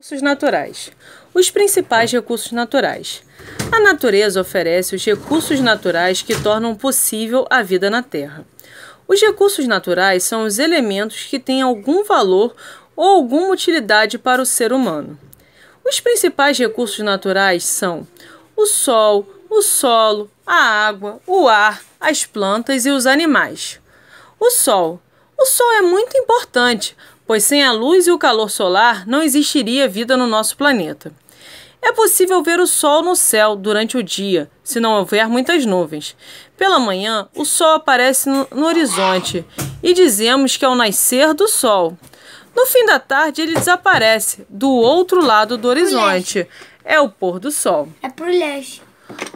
Recursos naturais. Os principais recursos naturais. A natureza oferece os recursos naturais que tornam possível a vida na Terra. Os recursos naturais são os elementos que têm algum valor ou alguma utilidade para o ser humano. Os principais recursos naturais são o sol, o solo, a água, o ar, as plantas e os animais. O sol. O sol é muito importante, pois sem a luz e o calor solar não existiria vida no nosso planeta. É possível ver o sol no céu durante o dia, se não houver muitas nuvens. Pela manhã, o sol aparece no horizonte e dizemos que é o nascer do sol. No fim da tarde, ele desaparece do outro lado do horizonte. É o pôr do sol. É pro leste.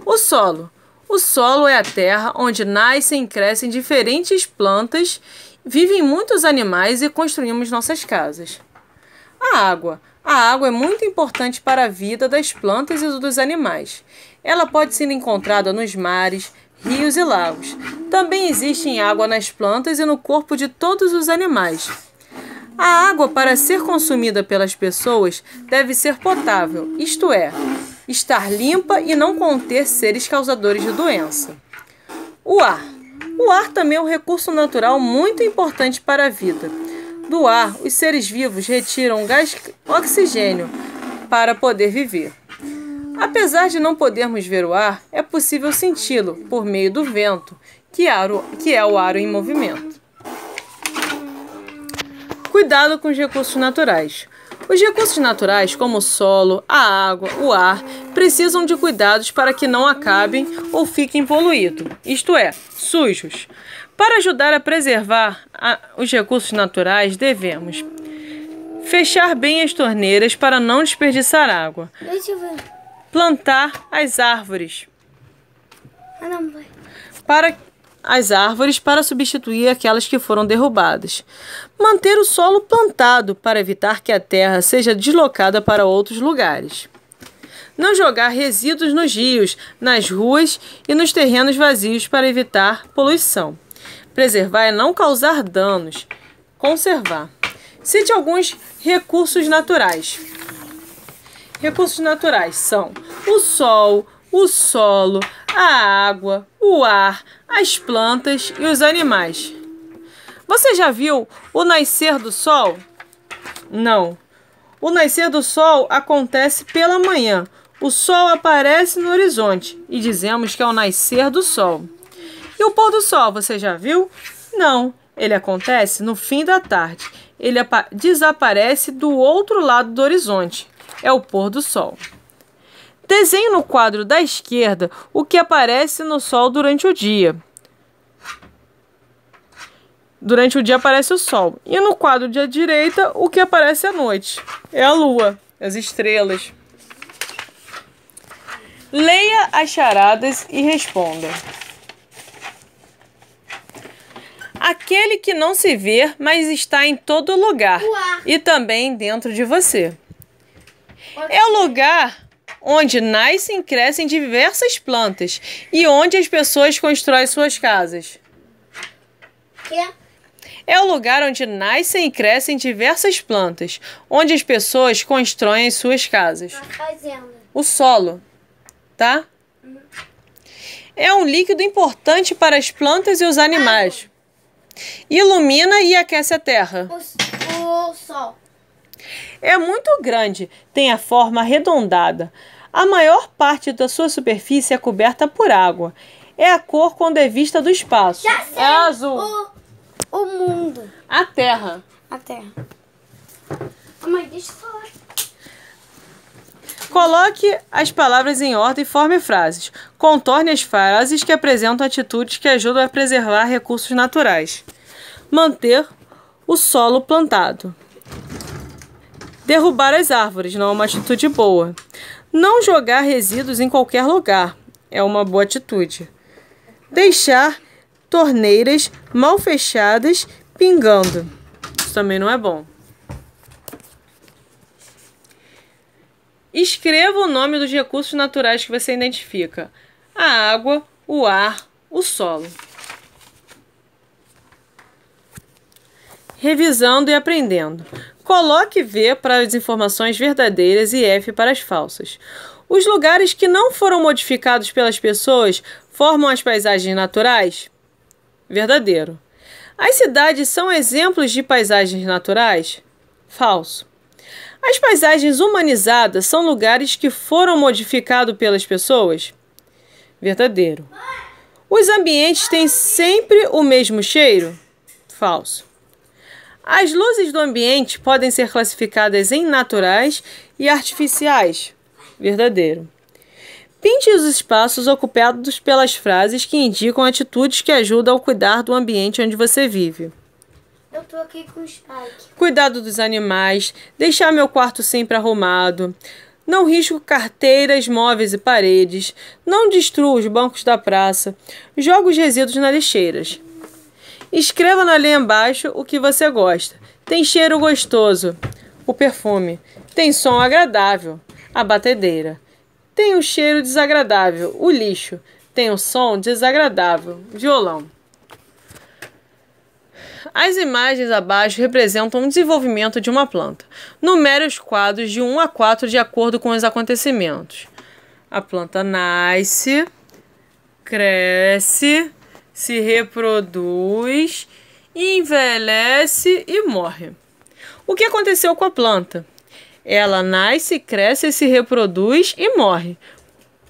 O solo. O solo é a terra onde nascem e crescem diferentes plantas, vivem muitos animais e construímos nossas casas. A água. A água é muito importante para a vida das plantas e dos animais. Ela pode ser encontrada nos mares, rios e lagos. Também existe água nas plantas e no corpo de todos os animais. A água, para ser consumida pelas pessoas, deve ser potável, isto é, estar limpa e não conter seres causadores de doença. O ar. O ar também é um recurso natural muito importante para a vida. Do ar, os seres vivos retiram gás oxigênio para poder viver. Apesar de não podermos ver o ar, é possível senti-lo por meio do vento, que é o ar em movimento. Cuidado com os recursos naturais. Os recursos naturais, como o solo, a água, o ar, precisam de cuidados para que não acabem ou fiquem poluídos, isto é, sujos. Para ajudar a preservar os recursos naturais, devemos fechar bem as torneiras para não desperdiçar água. Deixa eu ver. Plantar as árvores. Não vai. Para substituir aquelas que foram derrubadas. Manter o solo plantado para evitar que a terra seja deslocada para outros lugares. Não jogar resíduos nos rios, nas ruas e nos terrenos vazios para evitar poluição. Preservar é não causar danos. Conservar. Cite alguns recursos naturais. Recursos naturais são o sol, o solo, a água, o ar, as plantas e os animais. Você já viu o nascer do sol? Não. O nascer do sol acontece pela manhã. O sol aparece no horizonte e dizemos que é o nascer do sol. E o pôr do sol, você já viu? Não. Ele acontece no fim da tarde. Ele desaparece do outro lado do horizonte. É o pôr do sol. Desenhe no quadro da esquerda o que aparece no sol durante o dia. Durante o dia aparece o sol. E no quadro da direita, o que aparece à noite. É a lua, as estrelas. Leia as charadas e responda. Aquele que não se vê, mas está em todo lugar. E também dentro de você. É o lugar onde nascem e crescem diversas plantas e onde as pessoas constroem suas casas. É o lugar onde nascem e crescem diversas plantas, onde as pessoas constroem suas casas. O solo, tá? É um líquido importante para as plantas e os animais. Ilumina e aquece a terra. O sol. É muito grande, tem a forma arredondada. A maior parte da sua superfície é coberta por água. É a cor quando é vista do espaço. É azul. O mundo. A terra. A terra. Mãe, deixa eu falar. Coloque as palavras em ordem e forme frases. Contorne as frases que apresentam atitudes que ajudam a preservar recursos naturais. Manter o solo plantado. Derrubar as árvores não é uma atitude boa. Não jogar resíduos em qualquer lugar é uma boa atitude. Deixar torneiras mal fechadas pingando. Isso também não é bom. Escreva o nome dos recursos naturais que você identifica. A água, o ar, o solo. Revisando e aprendendo. Coloque V para as informações verdadeiras e F para as falsas. Os lugares que não foram modificados pelas pessoas formam as paisagens naturais? Verdadeiro. As cidades são exemplos de paisagens naturais? Falso. As paisagens humanizadas são lugares que foram modificados pelas pessoas? Verdadeiro. Os ambientes têm sempre o mesmo cheiro? Falso. As luzes do ambiente podem ser classificadas em naturais e artificiais? Verdadeiro. Pinte os espaços ocupados pelas frases que indicam atitudes que ajudam a cuidar do ambiente onde você vive. Eu tô aqui com o Spike. Cuidado dos animais, deixar meu quarto sempre arrumado, não risco carteiras, móveis e paredes, não destrua os bancos da praça, joga os resíduos nas lixeiras. Escreva na linha embaixo o que você gosta. Tem cheiro gostoso, o perfume. Tem som agradável, a batedeira. Tem um cheiro desagradável, o lixo. Tem um som desagradável, violão. As imagens abaixo representam o desenvolvimento de uma planta. Numere os quadros de 1 a 4 de acordo com os acontecimentos. A planta nasce, cresce, se reproduz, envelhece e morre. O que aconteceu com a planta? Ela nasce, cresce, se reproduz e morre.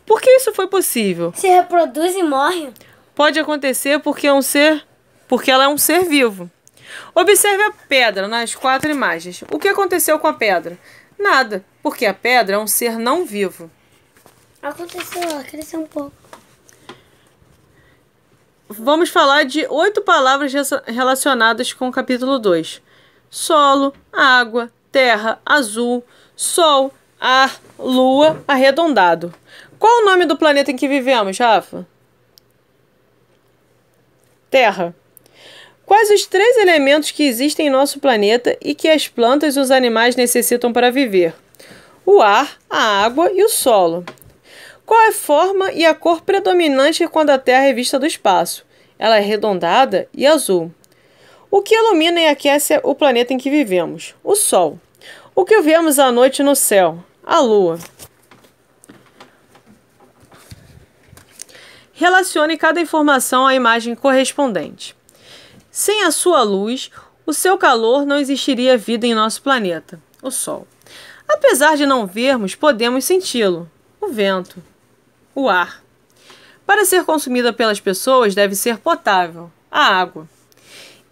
Por que isso foi possível? Se reproduz e morre? Pode acontecer porque ela é um ser vivo. Observe a pedra nas 4 imagens. O que aconteceu com a pedra? Nada, porque a pedra é um ser não vivo. Aconteceu, ela cresceu um pouco. Vamos falar de 8 palavras relacionadas com o capítulo 2. Solo, água, terra, azul, sol, ar, lua, arredondado. Qual o nome do planeta em que vivemos, Rafa? Terra. Quais os 3 elementos que existem em nosso planeta e que as plantas e os animais necessitam para viver? O ar, a água e o solo. Qual é a forma e a cor predominante quando a Terra é vista do espaço? Ela é arredondada e azul. O que ilumina e aquece o planeta em que vivemos? O Sol. O que vemos à noite no céu? A Lua. Relacione cada informação à imagem correspondente. Sem a sua luz, o seu calor, não existiria vida em nosso planeta, o Sol. Apesar de não vermos, podemos senti-lo, o vento, o ar. Para ser consumida pelas pessoas, deve ser potável, a água.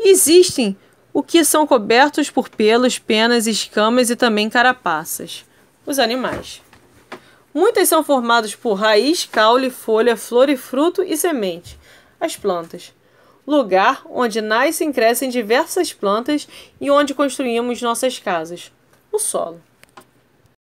Existem o que são cobertos por pelos, penas, escamas e também carapaças, os animais. Muitas são formados por raiz, caule, folha, flor e fruto e semente, as plantas. Lugar onde nascem e crescem diversas plantas e onde construímos nossas casas, o solo.